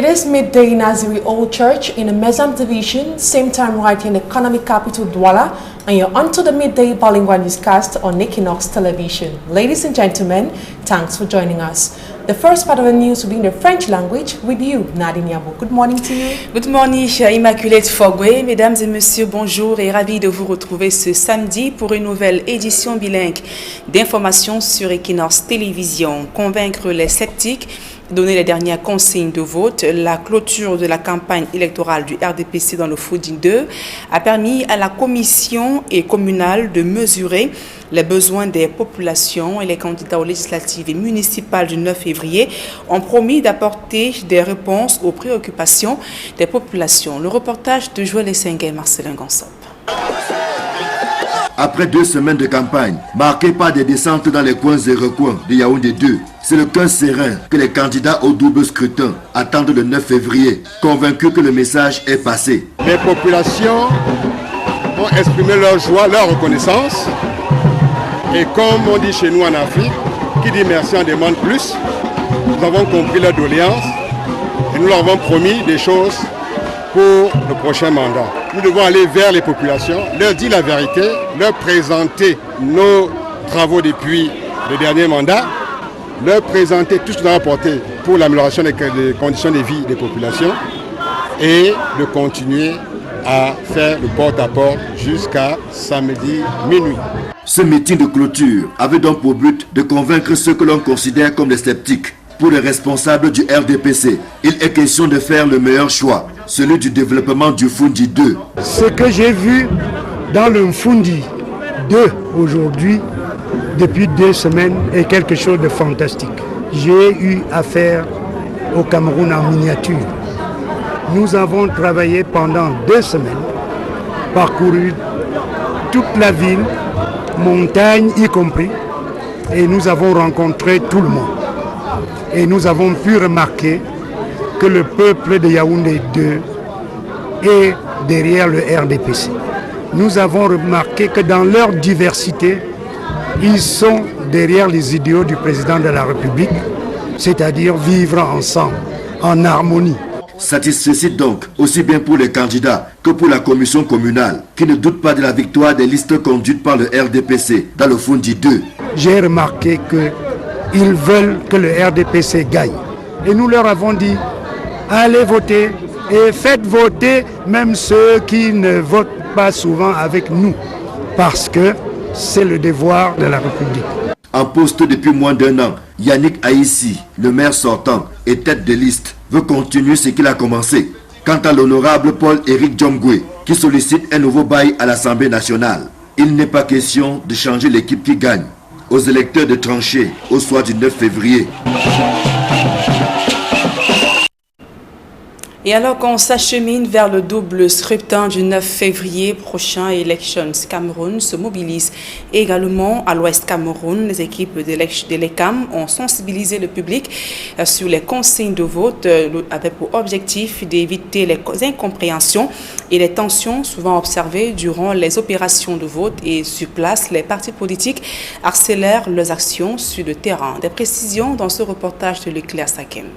It is midday in Naziri Old Church in the Mezam Division, same time right in the economic capital Douala, and you're onto the midday bilingual newscast on Equinox Television. Ladies and gentlemen, thanks for joining us. The first part of the news will be in the French language with you, Nadine Yabo. Good morning to you. Good morning, Immaculate Fogwe. Mesdames et messieurs, bonjour et ravi de vous retrouver ce samedi pour une nouvelle édition bilingue d'informations sur Equinox Télévision. Convaincre les sceptiques, donner les dernières consignes de vote, la clôture de la campagne électorale du RDPC dans le Fooding 2 a permis à la commission communale de mesurer les besoins des populations et les candidats aux législatives et municipales du 9 février ont promis d'apporter des réponses aux préoccupations des populations. Le reportage de Joël Essengue et Marcelin Gansop. Après 2 semaines de campagne, marquées par des descentes dans les coins et recoins de Yaoundé 2, c'est le cœur serein que les candidats au double scrutin attendent le 9 février, convaincus que le message est passé. Les populations ont exprimé leur joie, leur reconnaissance. Et comme on dit chez nous en Afrique, qui dit merci en demande plus. Nous avons compris leur doléance et nous leur avons promis des choses pour le prochain mandat. Nous devons aller vers les populations, leur dire la vérité, leur présenter nos travaux depuis le dernier mandat, leur présenter tout ce que nous avons apporté pour l'amélioration des conditions de vie des populations et de continuer à faire le porte-à-porte jusqu'à samedi minuit. Ce meeting de clôture avait donc pour but de convaincre ceux que l'on considère comme des sceptiques. Pour les responsables du RDPC, il est question de faire le meilleur choix, celui du développement du Fundi 2. Ce que j'ai vu dans le Fundi 2 aujourd'hui, depuis 2 semaines, est quelque chose de fantastique. J'ai eu affaire au Cameroun en miniature. Nous avons travaillé pendant 2 semaines, parcouru toute la ville, montagne y compris, et nous avons rencontré tout le monde. Et nous avons pu remarquer que le peuple de Yaoundé 2 est derrière le RDPC. Nous avons remarqué que dans leur diversité, ils sont derrière les idéaux du président de la République, c'est-à-dire vivre ensemble, en harmonie. Satisfait donc, aussi bien pour les candidats que pour la commission communale, qui ne doute pas de la victoire des listes conduites par le RDPC dans le Fundi 2. J'ai remarqué qu'ils veulent que le RDPC gagne. Et nous leur avons dit, allez voter et faites voter même ceux qui ne votent pas souvent avec nous, parce que c'est le devoir de la République. En poste depuis moins d'1 an, Yannick Aïssi, le maire sortant et tête de liste, veut continuer ce qu'il a commencé. Quant à l'honorable Paul-Éric Djomgwe, qui sollicite un nouveau bail à l'Assemblée nationale, il n'est pas question de changer l'équipe qui gagne. Aux électeurs de trancher au soir du 9 février. Et alors qu'on s'achemine vers le double scrutin du 9 février prochain, Elections Cameroun se mobilise également à l'Ouest Cameroun. Les équipes de l'ECAM ont sensibilisé le public sur les consignes de vote avec pour objectif d'éviter les incompréhensions et les tensions souvent observées durant les opérations de vote. Et sur place, les partis politiques accélèrent leurs actions sur le terrain. Des précisions dans ce reportage de Leclerc Sakem.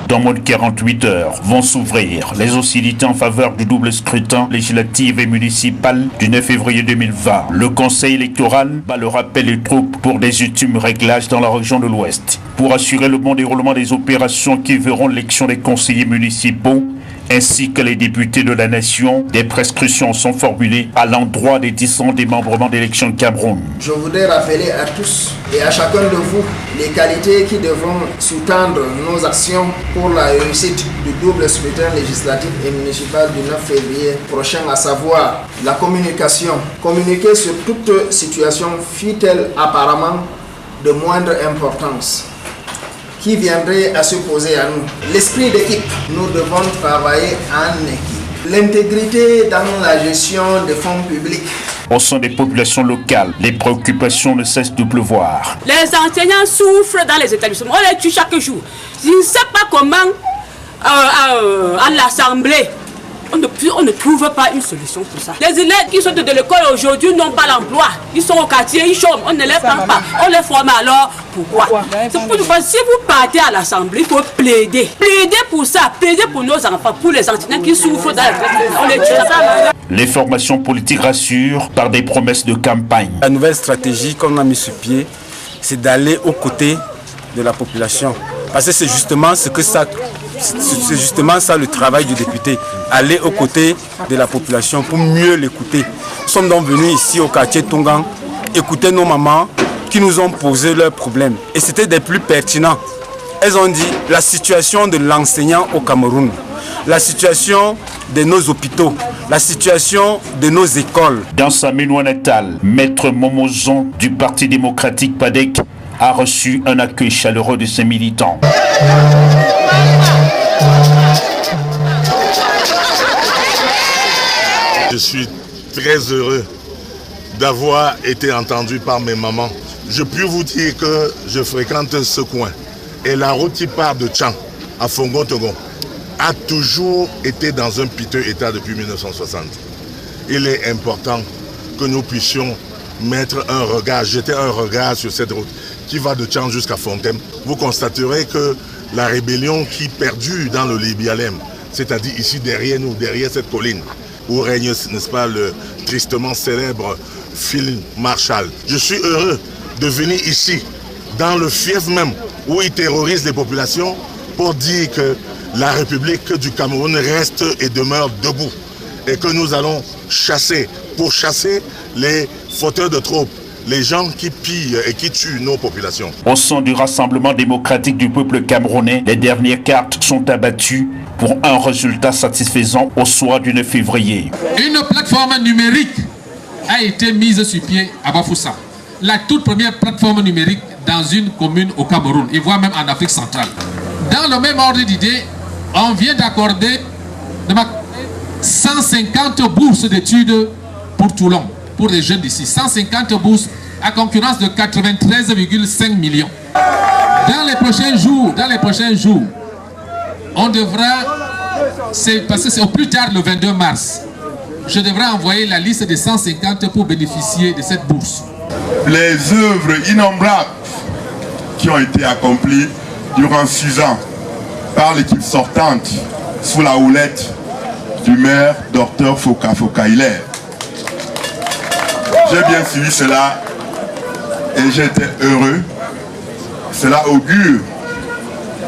Dans moins de 48 heures vont s'ouvrir les hostilités en faveur du double scrutin législatif et municipal du 9 février 2020. Le Conseil électoral bat le rappel des troupes pour des ultimes réglages dans la région de l'Ouest. Pour assurer le bon déroulement des opérations qui verront l'élection des conseillers municipaux ainsi que les députés de la nation, des prescriptions sont formulées à l'endroit des différents démembrements d'élections de Cameroun. Je voudrais rappeler à tous et à chacun de vous les qualités qui devront sous-tendre nos actions pour la réussite du double scrutin législatif et municipal du 9 février prochain, à savoir la communication. Communiquer sur toute situation fut-elle apparemment de moindre importance, qui viendrait à se poser à nous. L'esprit d'équipe, nous devons travailler en équipe. L'intégrité dans la gestion des fonds publics. Au sein des populations locales, les préoccupations ne cessent de pleuvoir. Les enseignants souffrent dans les établissements. On les tue chaque jour. Je ne sais pas comment à l'Assemblée on ne trouve pas une solution pour ça. Les élèves qui sortent de l'école aujourd'hui n'ont pas l'emploi. Ils sont au quartier, ils chôment, on ne les prend pas. On les forme alors, pourquoi? C'est pour nous, si vous partez à l'Assemblée, il faut plaider. Plaider pour ça, plaider pour nos enfants, pour les enseignants qui souffrent dans on les tue. Les formations politiques rassurent par des promesses de campagne. La nouvelle stratégie qu'on a mise sur pied, c'est d'aller aux côtés de la population. Parce que c'est justement ça le travail du député, aller aux côtés de la population pour mieux l'écouter. Nous sommes donc venus ici au quartier Tongan, écouter nos mamans qui nous ont posé leurs problèmes. Et c'était des plus pertinents. Elles ont dit la situation de l'enseignant au Cameroun, la situation de nos hôpitaux, la situation de nos écoles. Dans sa Ménois natale, Maître Momozon du Parti démocratique PADEC a reçu un accueil chaleureux de ses militants. Je suis très heureux d'avoir été entendu par mes mamans. Je peux vous dire que je fréquente ce coin. Et la route qui part de Tchang à Fongon-Togon a toujours été dans un piteux état depuis 1960. Il est important que nous puissions mettre un regard, jeter un regard sur cette route qui va de Tchang jusqu'à Fontaine. Vous constaterez que la rébellion qui perdure dans le Libyalem, c'est-à-dire ici derrière nous, derrière cette colline, où règne, n'est-ce pas, le tristement célèbre Phil Marshall. Je suis heureux de venir ici, dans le fief même, où ils terrorisent les populations, pour dire que la République du Cameroun reste et demeure debout. Et que nous allons chasser, pour chasser les fauteurs de troupes, les gens qui pillent et qui tuent nos populations. Au sein du Rassemblement démocratique du peuple camerounais, les dernières cartes sont abattues pour un résultat satisfaisant au soir du 9 février. Une plateforme numérique a été mise sur pied à Bafoussa. La toute première plateforme numérique dans une commune au Cameroun, et voire même en Afrique centrale. Dans le même ordre d'idée, on vient d'accorder 150 bourses d'études pour Toulon, pour les jeunes d'ici. 150 bourses à concurrence de 93,5 millions. Dans les prochains jours, on devra, parce que c'est au plus tard le 22 mars, je devrais envoyer la liste des 150 pour bénéficier de cette bourse. Les œuvres innombrables qui ont été accomplies durant 6 ans par l'équipe sortante sous la houlette du maire Dr Foka Hilaire. J'ai bien suivi cela et j'étais heureux. Cela augure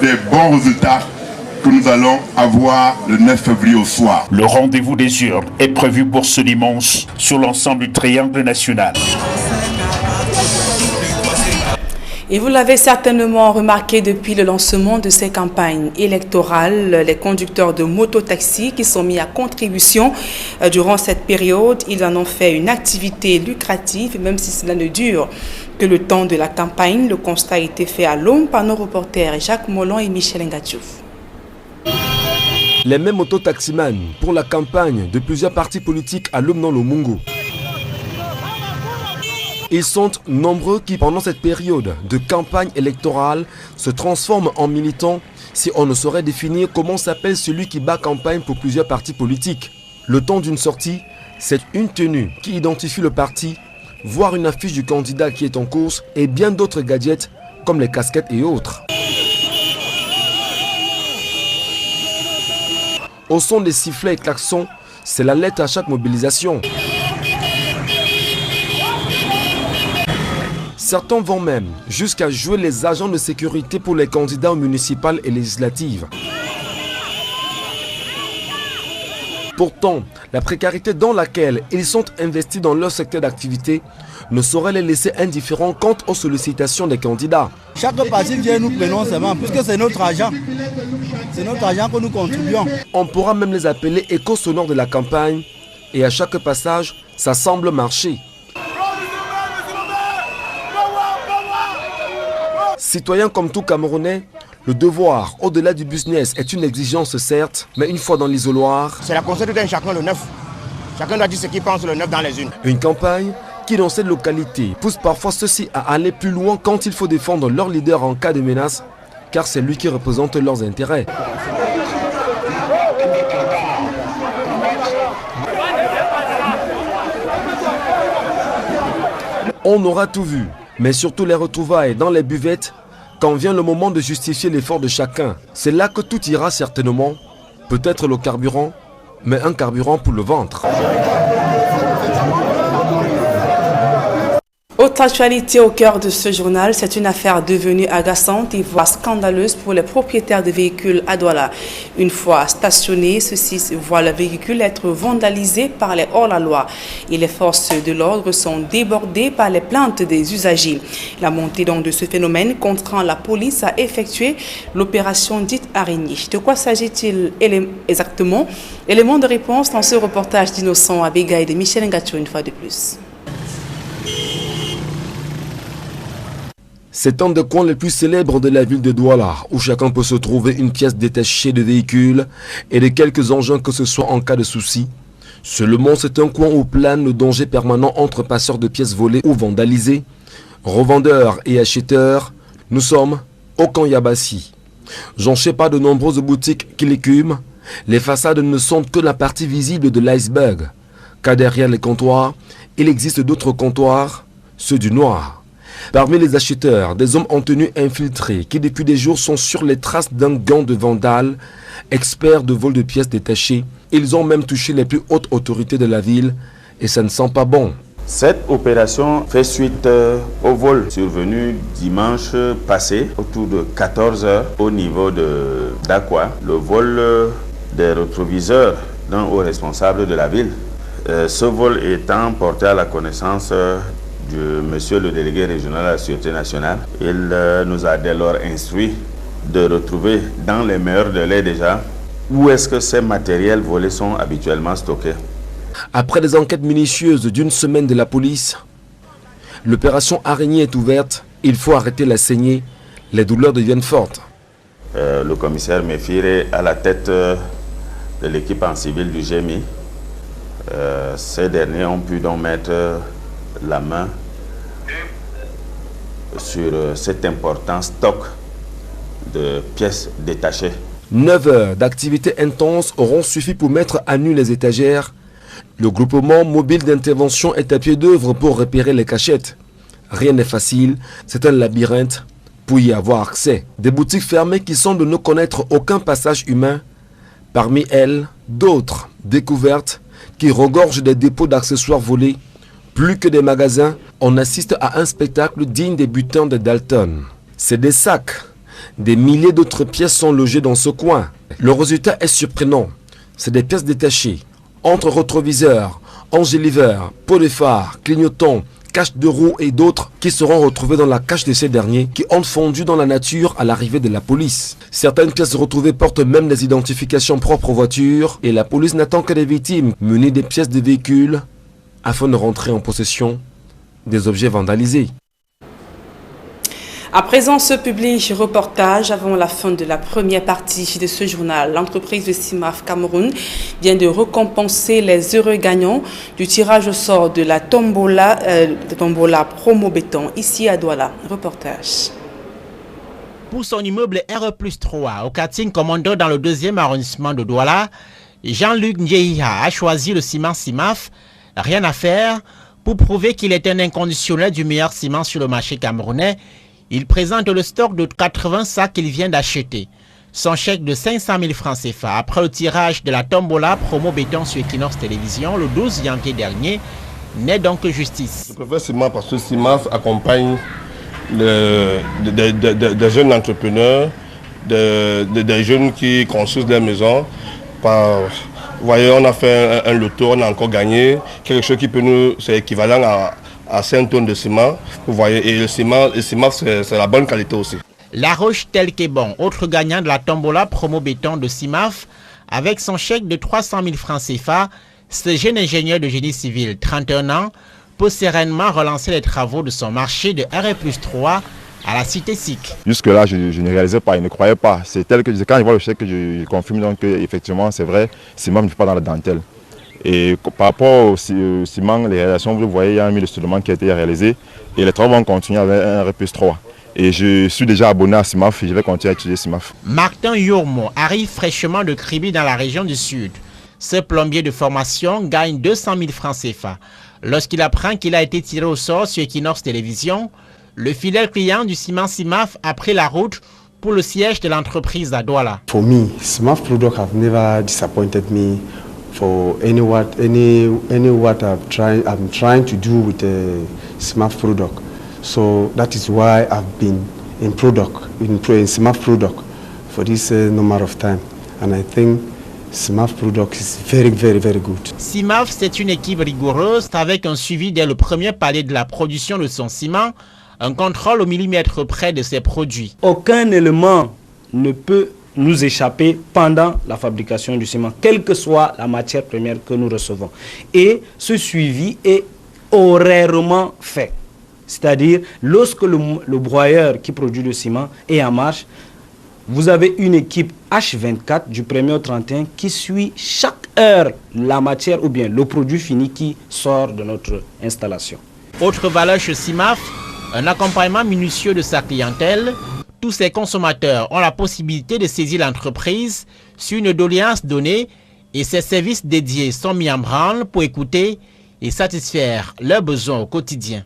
des bons résultats que nous allons avoir le 9 février au soir. Le rendez-vous des urnes est prévu pour ce dimanche sur l'ensemble du triangle national. Et vous l'avez certainement remarqué depuis le lancement de ces campagnes électorales, les conducteurs de mototaxis qui sont mis à contribution durant cette période, ils en ont fait une activité lucrative, même si cela ne dure que le temps de la campagne. Le constat a été fait à Lom par nos reporters Jacques Molon et Michel Ngatiouf. Les mêmes mototaximans pour la campagne de plusieurs partis politiques à Lom dans le Mungo. Ils sont nombreux qui, pendant cette période de campagne électorale, se transforment en militants si on ne saurait définir comment s'appelle celui qui bat campagne pour plusieurs partis politiques. Le temps d'une sortie, c'est une tenue qui identifie le parti, voire une affiche du candidat qui est en course et bien d'autres gadgets comme les casquettes et autres. Au son des sifflets et klaxons, c'est la lettre à chaque mobilisation. Certains vont même jusqu'à jouer les agents de sécurité pour les candidats municipales et législatives. Pourtant, la précarité dans laquelle ils sont investis dans leur secteur d'activité ne saurait les laisser indifférents quant aux sollicitations des candidats. Chaque parti vient, nous prenons seulement, puisque c'est notre argent. C'est notre argent que nous contribuons. On pourra même les appeler échos sonores de la campagne et à chaque passage, ça semble marcher. Citoyens comme tout Camerounais, le devoir, au-delà du business, est une exigence certes, mais une fois dans l'isoloir... C'est la conscience d'un chacun le neuf. Chacun doit dire ce qu'il pense le neuf dans les unes. Une campagne qui, dans cette localité, pousse parfois ceux-ci à aller plus loin quand il faut défendre leur leader en cas de menace, car c'est lui qui représente leurs intérêts. On aura tout vu, mais surtout les retrouvailles dans les buvettes quand vient le moment de justifier l'effort de chacun. C'est là que tout ira certainement. Peut-être le carburant, mais un carburant pour le ventre. Autre actualité au cœur de ce journal, c'est une affaire devenue agaçante et voire scandaleuse pour les propriétaires de véhicules à Douala. Une fois stationnés, ceux-ci voient le véhicule être vandalisé par les hors-la-loi et les forces de l'ordre sont débordées par les plaintes des usagers. La montée donc de ce phénomène contraint la police à effectuer l'opération dite araignée. De quoi s'agit-il exactement? Élément de réponse dans ce reportage d'Innocent Abega et de Michel Ngacho une fois de plus. C'est un des coins les plus célèbres de la ville de Douala, où chacun peut se trouver une pièce détachée de véhicules et de quelques engins que ce soit en cas de souci. Seulement, c'est un coin où plane le danger permanent entre passeurs de pièces volées ou vandalisées, revendeurs et acheteurs. Nous sommes au camp Yabassi. J'en sais pas de nombreuses boutiques qui l'écument. Les façades ne sont que la partie visible de l'iceberg, car derrière les comptoirs, il existe d'autres comptoirs, ceux du noir. Parmi les acheteurs, des hommes en tenue infiltrés qui depuis des jours sont sur les traces d'un gang de vandales, experts de vol de pièces détachées. Ils ont même touché les plus hautes autorités de la ville et ça ne sent pas bon. Cette opération fait suite au vol survenu dimanche passé autour de 14h au niveau d'Aqua. Le vol des rétroviseurs d'un haut responsable de la ville. Ce vol étant porté à la connaissance de monsieur le délégué régional à la Sûreté nationale. Il nous a dès lors instruit de retrouver dans les meilleurs délais déjà où est-ce que ces matériels volés sont habituellement stockés. Après des enquêtes minutieuses d'une semaine de la police, l'opération araignée est ouverte. Il faut arrêter la saignée. Les douleurs deviennent fortes. Le commissaire Méfire est à la tête de l'équipe en civil du GMI. Ces derniers ont pu donc mettre la main sur cet important stock de pièces détachées. 9 heures d'activité intense auront suffi pour mettre à nu les étagères. Le groupement mobile d'intervention est à pied d'œuvre pour repérer les cachettes. Rien n'est facile, c'est un labyrinthe pour y avoir accès. Des boutiques fermées qui semblent ne connaître aucun passage humain. Parmi elles, d'autres découvertes qui regorgent des dépôts d'accessoires volés. Plus que des magasins, on assiste à un spectacle digne des butins de Dalton. C'est des sacs. Des milliers d'autres pièces sont logées dans ce coin. Le résultat est surprenant. C'est des pièces détachées. Entre rétroviseurs, enjoliveurs, pots de phare, clignotants, caches de roues et d'autres qui seront retrouvés dans la cache de ces derniers qui ont fondu dans la nature à l'arrivée de la police. Certaines pièces retrouvées portent même des identifications propres aux voitures et la police n'attend que les victimes munies des pièces de véhicules afin de rentrer en possession des objets vandalisés. À présent, ce public reportage avant la fin de la première partie de ce journal. L'entreprise de CIMAF Cameroun vient de récompenser les heureux gagnants du tirage au sort de la tombola promo béton ici à Douala. Reportage. Pour son immeuble RE+3 au quartier Commando dans le 2e arrondissement de Douala, Jean-Luc Ndjeïha a choisi le ciment CIMAF. Rien à faire pour prouver qu'il est un inconditionnel du meilleur ciment sur le marché camerounais. Il présente le stock de 80 sacs qu'il vient d'acheter. Son chèque de 500 000 francs CFA après le tirage de la tombola promo béton sur Equinox Télévision le 12 janvier dernier n'est donc justice. Je préfère CIMAF parce que CIMAF accompagne des jeunes entrepreneurs, des jeunes qui construisent des maisons. Vous voyez, on a fait un loto, on a encore gagné. Quelque chose qui peut nous, c'est équivalent à 5 tonnes de ciment. Vous voyez, et le ciment c'est la bonne qualité aussi. La Roche Telkebon, autre gagnant de la tombola promo béton de CIMAF, avec son chèque de 300 000 francs CFA, ce jeune ingénieur de génie civil, 31 ans, peut sereinement relancer les travaux de son marché de RE+3 à la cité SIC. Jusque-là, je ne réalisais pas, je ne croyais pas. C'est tel que quand je vois le chèque, je confirme donc qu'effectivement, c'est vrai, ciment ne fait pas dans la dentelle. Et par rapport au ciment, les réalisations, vous voyez, il y a un millestement qui a été réalisé et les travaux vont continuer avec un RE+3. Et je suis déjà abonné à CIMAF et je vais continuer à utiliser CIMAF. Martin Yourmo arrive fraîchement de Kribi dans la région du Sud. Ce plombier de formation gagne 200 000 francs CFA. Lorsqu'il apprend qu'il a été tiré au sort sur Equinox Télévision, le fidèle client du ciment Simaf a pris la route pour le siège de l'entreprise à Douala. For me, Simaf product have never disappointed me for any what I'm trying to do with the Simaf product. So that is why I've been in Simaf product for this number of time, and I think Simaf product is very, very, very good. Simaf, c'est une équipe rigoureuse avec un suivi dès le premier palier de la production de son ciment, un contrôle au millimètre près de ses produits. Aucun élément ne peut nous échapper pendant la fabrication du ciment, quelle que soit la matière première que nous recevons. Et ce suivi est horairement fait. C'est-à-dire, lorsque le broyeur qui produit le ciment est en marche, vous avez une équipe H24 du 1er au 31 qui suit chaque heure la matière ou bien le produit fini qui sort de notre installation. Autre valeur chez Simaf, un accompagnement minutieux de sa clientèle. Tous ses consommateurs ont la possibilité de saisir l'entreprise sur une doléance donnée et ses services dédiés sont mis en branle pour écouter et satisfaire leurs besoins au quotidien.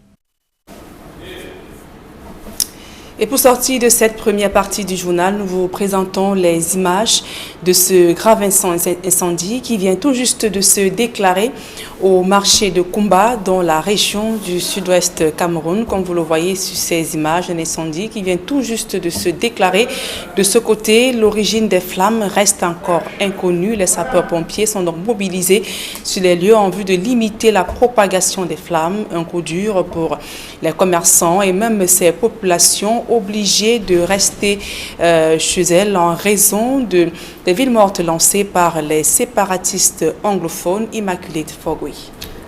Et pour sortir de cette première partie du journal, nous vous présentons les images de ce grave incendie qui vient tout juste de se déclarer au marché de Kumba dans la région du sud-ouest Cameroun. Comme vous le voyez sur ces images, un incendie qui vient tout juste de se déclarer. De ce côté, l'origine des flammes reste encore inconnue. Les sapeurs-pompiers sont donc mobilisés sur les lieux en vue de limiter la propagation des flammes. Un coup dur pour les commerçants et même ces populations obligées de rester chez elles en raison des villes mortes lancées par les séparatistes anglophones. Immaculate Fogui.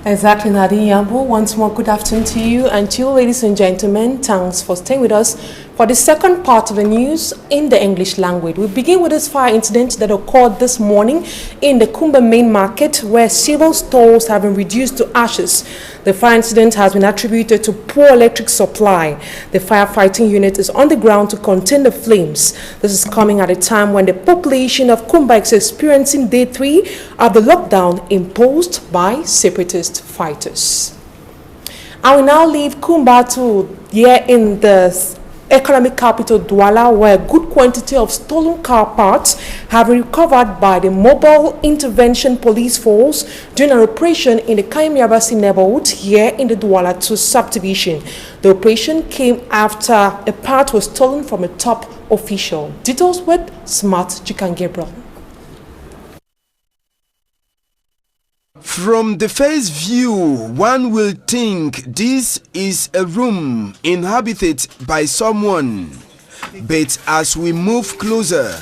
Exactly, Nadine Yambo. Once more, good afternoon to you and to you, ladies and gentlemen. Thanks for staying with us for the second part of the news in the English language. We begin with this fire incident that occurred this morning in the Kumba main market, where several stores have been reduced to ashes. The fire incident has been attributed to poor electric supply. The firefighting unit is on the ground to contain the flames. This is coming at a time when the population of Kumba is experiencing day 3 of the lockdown imposed by separatist fighters. I will now leave Kumba to here in the economic capital Douala, where a good quantity of stolen car parts have been recovered by the Mobile Intervention Police Force during an operation in the Kayamiabasi neighborhood here in the Douala 2 subdivision. The operation came after a part was stolen from a top official. Details with Smart Chikan Gabriel. From the first view, one will think this is a room inhabited by someone. But as we move closer,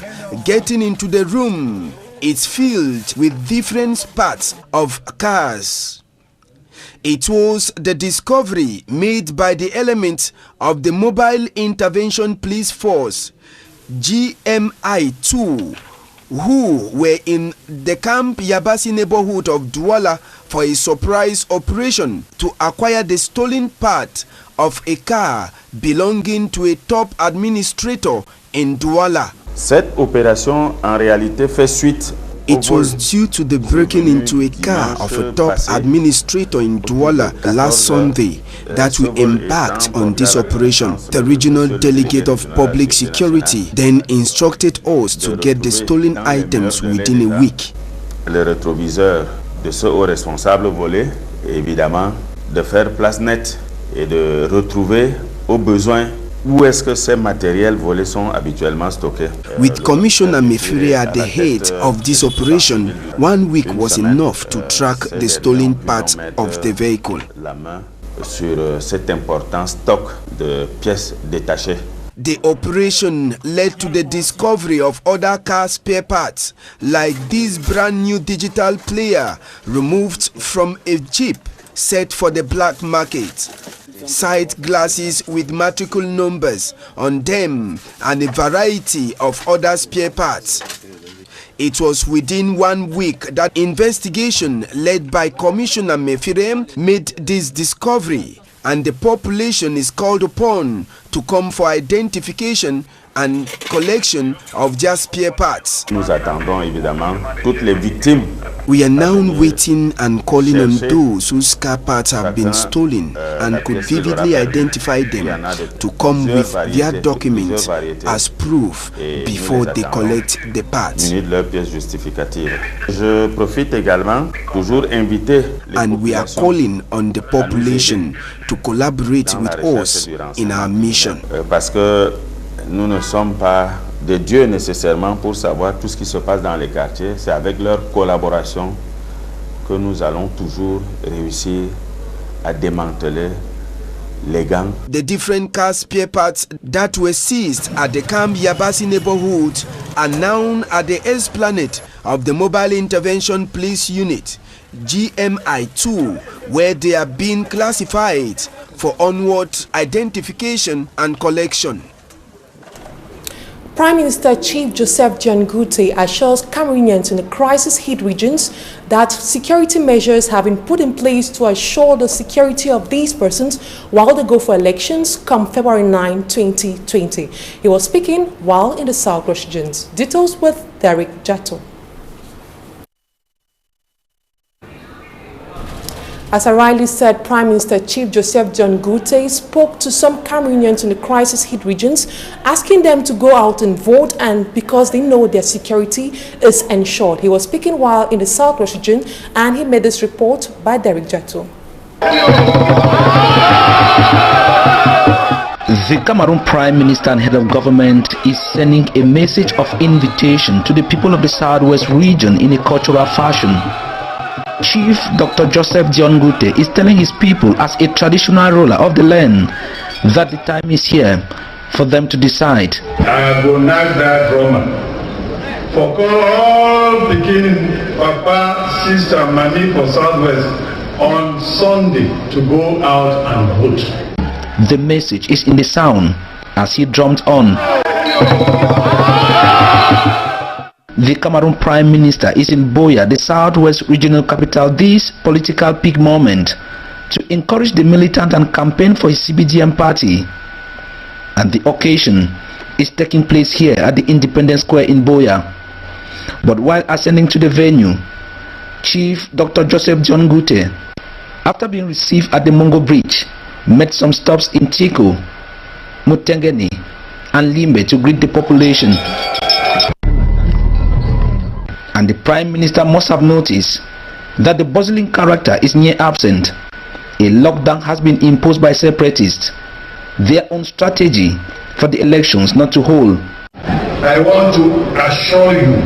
getting into the room, it's filled with different parts of cars. It was the discovery made by the elements of the Mobile Intervention Police Force, GMI-2, who were in the Camp Yabasi neighborhood of Douala for a surprise operation to acquire the stolen part of a car belonging to a top administrator in Douala. Cette opération en réalité fait suite. It was due to the breaking into a car of a top administrator in Douala last Sunday that we embarked on this operation. The regional delegate of public security then instructed us to get the stolen items within a week. Le rétroviseur de ce haut responsable volé, évidemment, de faire place nette et de retrouver au besoin où est-ce que ces matériels volés sont habituellement stockés. With Commissioner Mefire at the head of this operation, 1 week was enough to track the stolen parts of the vehicle. La main sur cet important stock de pièces détachées. The operation led to the discovery of other car spare parts, like this brand new digital player removed from a Jeep set for the black market. Side glasses with matricule numbers on them and a variety of other spare parts. It was within 1 week that investigation led by Commissioner Mefire made this discovery, and the population is called upon to come for identification and collection of their spare parts. Nous attendons évidemment toutes les victimes. We are now waiting and calling on those whose car parts have been stolen and could vividly identify them to come with their documents as proof before they collect the parts. Je profite également toujours inviter and we are calling on the population to collaborate with us in our mission. Parce que nous ne sommes pas de Dieu nécessairement pour savoir tout ce qui se passe dans les quartiers. C'est avec leur collaboration que nous allons toujours réussir à démanteler les gangs. The different car spare parts that were seized at the Camp Yabasi neighborhood are now at the Esplanade of the Mobile Intervention Police Unit, GMI2, where they are being classified for onward identification and collection. Prime Minister Chief Joseph John Ngute assures Cameroonians in the crisis-hit regions that security measures have been put in place to assure the security of these persons while they go for elections come February 9, 2020. He was speaking while in the Southwest regions. Details with Derek Jato. As O'Reilly said, Prime Minister Chief Joseph John Ngute spoke to some Cameroonians in the crisis-hit regions, asking them to go out and vote, and because they know their security is ensured. He was speaking while in the Southwest region, and he made this report by Derek Jato. The Cameroon Prime Minister and Head of Government is sending a message of invitation to the people of the Southwest region in a cultural fashion. Chief Dr. Joseph John Ngute is telling his people as a traditional ruler of the land that the time is here for them to decide. I will knock that Roma. For all beginning, Papa, Sister, Mami for Southwest on Sunday to go out and vote. The message is in the sound as he drummed on. The Cameroon Prime Minister is in Buea, the Southwest regional capital, this political peak moment to encourage the militant and campaign for his CBGM party. And the occasion is taking place here at the Independence Square in Buea. But while ascending to the venue, Chief Dr. Joseph John Ngute, after being received at the Mongo Bridge, made some stops in Tiko, Mutengeni, and Limbe to greet the population. And the Prime Minister must have noticed that the bustling character is near absent. A lockdown has been imposed by separatists, their own strategy for the elections not to hold. I want to assure you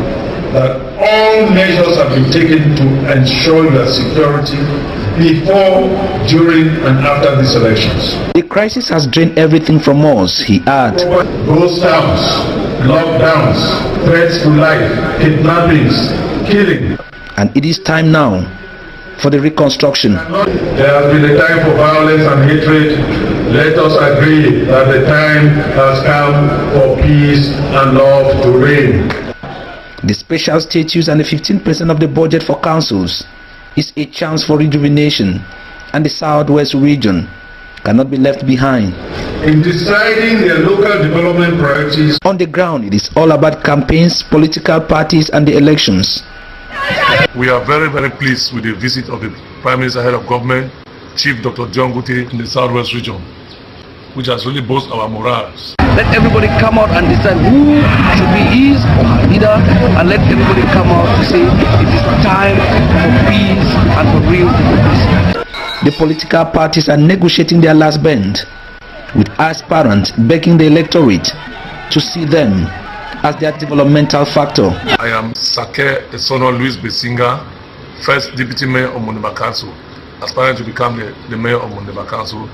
that all measures have been taken to ensure your security before, during and after these elections. The crisis has drained everything from us, he added. Ghost towns, lockdowns, threats to life, kidnappings, killing. And it is time now for the reconstruction. There has been a time for violence and hatred. Let us agree that the time has come for peace and love to reign. The special status and the 15% of the budget for councils is a chance for rejuvenation, and the Southwest region cannot be left behind. In deciding their local development priorities, on the ground, it is all about campaigns, political parties, and the elections. We are very, very pleased with the visit of the Prime Minister, Head of Government, Chief Dr. John Ngute in the Southwest region, which has really boosted our morals. Let everybody come out and decide who should be his or her leader, and let everybody come out to say it is time for peace and for real democracy. The political parties are negotiating their last bend, with aspirants begging the electorate to see them as their developmental factor. I am Sake Esono Louis Besinga, first Deputy Mayor of Mondeba Council, aspiring to become the Mayor of Mondeba Council.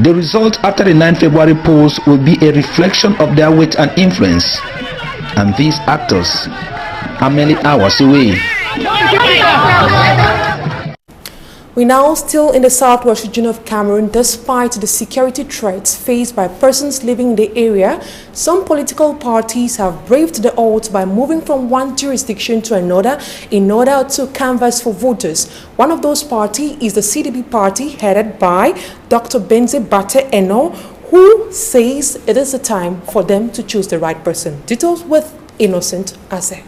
The result after the 9 February polls will be a reflection of their weight and influence, and these actors are merely hours away. We now still in the Southwest region of Cameroon. Despite the security threats faced by persons living in the area, some political parties have braved the odds by moving from one jurisdiction to another in order to canvass for voters. One of those parties is the CDB party, headed by Dr. Benze Bate Eno, who says it is the time for them to choose the right person. Details with Innocent Aze.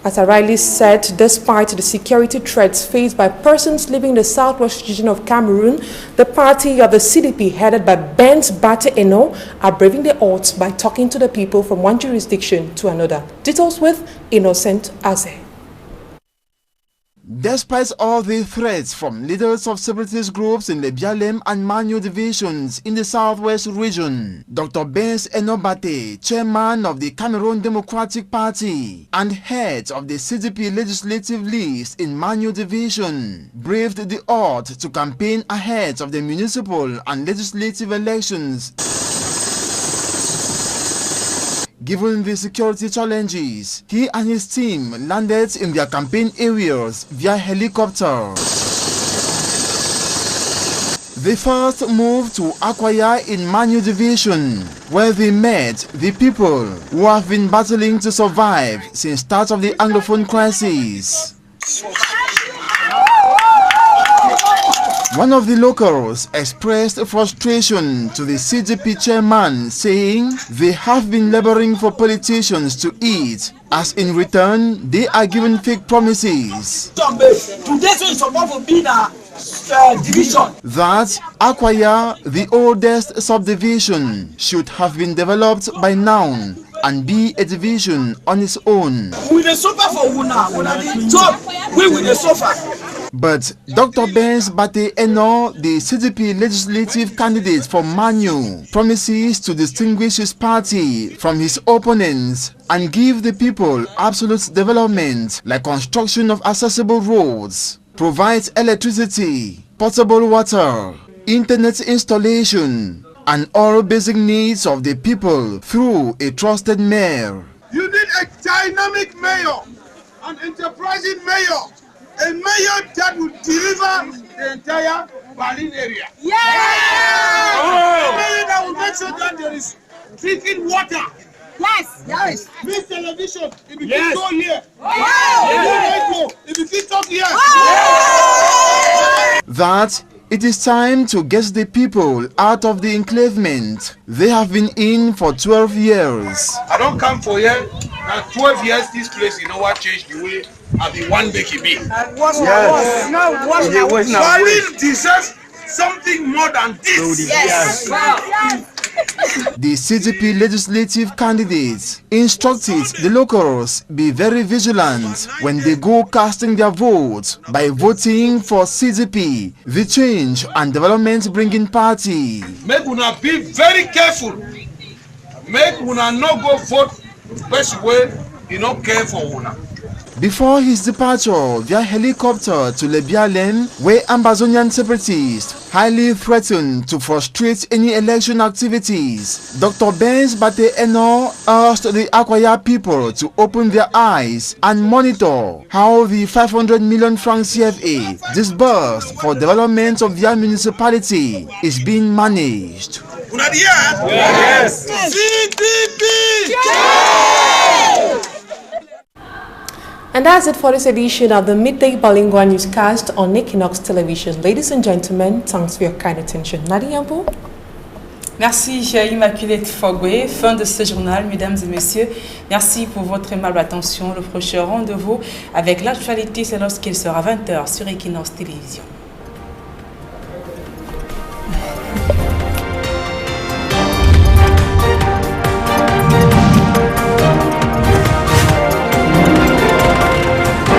As I rightly said, despite the security threats faced by persons living in the southwest region of Cameroon, the party of the CDP, headed by Benz Bate Eno, are braving the odds by talking to the people from one jurisdiction to another. Details with Innocent Aze. Despite all the threats from leaders of separatist groups in the Bialem and Manyo divisions in the southwest region, Dr. Benz Enobate, chairman of the Cameroon Democratic Party and head of the CDP legislative list in Manyo division, braved the odds to campaign ahead of the municipal and legislative elections. Given the security challenges, he and his team landed in their campaign areas via helicopter. They first moved to Akwaya in Manyo division, where they met the people who have been battling to survive since the start of the Anglophone crisis. One of the locals expressed frustration to the CDP chairman, saying they have been laboring for politicians to eat, as in return they are given fake promises. That Akwaya, the oldest subdivision, should have been developed by now and be a division on its own. But Dr. Benz Bate Eno, the CDP legislative candidate for Manyo, promises to distinguish his party from his opponents and give the people absolute development like construction of accessible roads, provide electricity, potable water, internet installation, and all basic needs of the people through a trusted mayor. You need a dynamic mayor, an enterprising mayor, a mayor that will deliver the entire Berlin area. Yeah! A mayor that will make sure that there is drinking water. Yes, yes. Big television, if you can go here. Yes. If you can talk here. That it is time to get the people out of the enclavement they have been in for 12 years. I don't come for here. Now 12 years, this place, you know what changed the way I've been one Becky B. Yes. Berlin deserves something more than this. Yes. Yes. The CDP legislative candidates instructed the locals be very vigilant when they go casting their votes by voting for CDP, the change and development bringing party. Make una be very careful. Make una not go vote best way you don't care for una. Before his departure via helicopter to Lebialem, where Ambazonian separatists highly threatened to frustrate any election activities, Dr. Benz Bate Eno asked the Akwaya people to open their eyes and monitor how the 500 million francs CFA disbursed for development of their municipality is being managed. Yes. CDP! Yes! And that's it for this edition of the Midday Bilingual Newscast on Equinox Television. Ladies and gentlemen, thanks for your kind attention. Nadia Yambo. Merci Immaculée Fogwe. Fin de ce journal, mesdames et messieurs. Merci pour votre aimable attention. Le prochain rendez-vous avec l'actualité, c'est lorsqu'il sera 20h sur Equinox Télévision.